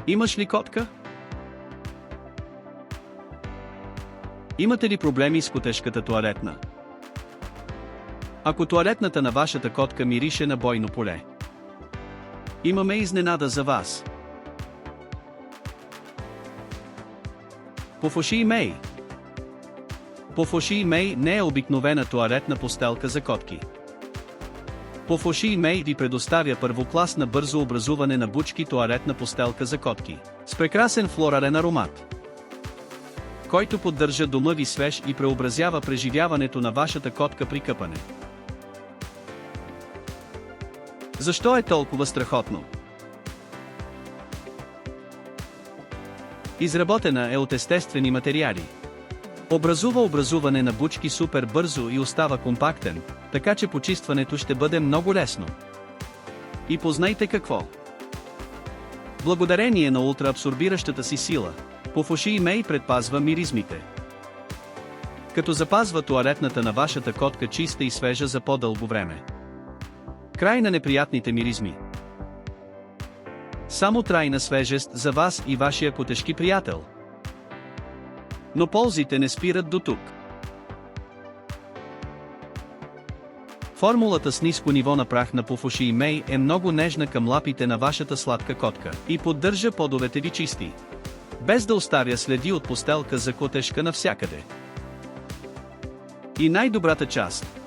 Имаш ли котка? Имате ли проблеми с котешката тоалетна? Ако тоалетната на вашата котка мирише на бойно поле, имаме изненада за вас. Пофуши Мей. Пофуши Мей не е обикновена тоалетна постелка за котки. Пофуши Мей ви предоставя първокласна бързо образуване на бучки тоалетна постелка за котки, с прекрасен флорален аромат, който поддържа дома ви свеж и преобразява преживяването на вашата котка при къпане. Защо е толкова страхотно? Изработена е от естествени материали. Образува образуване на бучки супер бързо и остава компактен, така че почистването ще бъде много лесно. И познайте какво. Благодарение на ултраабсорбиращата си сила, Пофуши Мей предпазва миризмите, като запазва тоалетната на вашата котка чиста и свежа за по-дълго време. Край на неприятните миризми. Само трайна свежест за вас и вашия котешки приятел. Но ползите не спират до тук. Формулата с ниско ниво на прах на Пофуши Мей е много нежна към лапите на вашата сладка котка и поддържа подовете ви чисти, без да оставя следи от постелка за котешка навсякъде. И най-добрата част.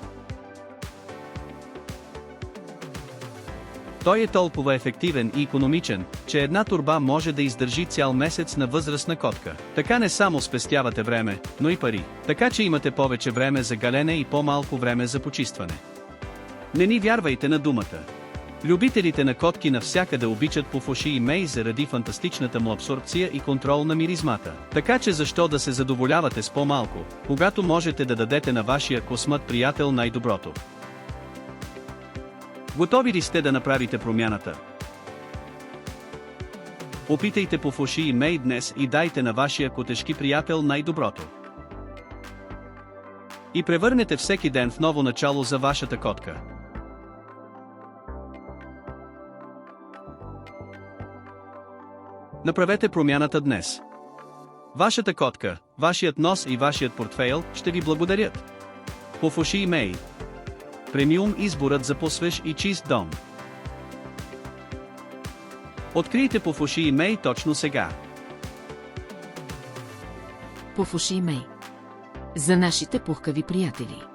Той е толкова ефективен и икономичен, че една торба може да издържи цял месец на възрастна котка. Така не само спестявате време, но и пари, така че имате повече време за галене и по-малко време за почистване. Не ни вярвайте на думата. Любителите на котки навсякъде обичат Пофуши Мей заради фантастичната му абсорбция и контрол на миризмата. Така че защо да се задоволявате с по-малко, когато можете да дадете на вашия космат приятел най-доброто? Готови ли сте да направите промяната? Опитайте Пофуши Мей днес и дайте на вашия котешки приятел най-доброто. И превърнете всеки ден в ново начало за вашата котка. Направете промяната днес. Вашата котка, вашият нос и вашият портфейл ще ви благодарят. Пофуши Мей. Премиум изборът за по-свеж и чист дом. Открийте Пофуши Мей точно сега. Пофуши Мей. За нашите пухкави приятели.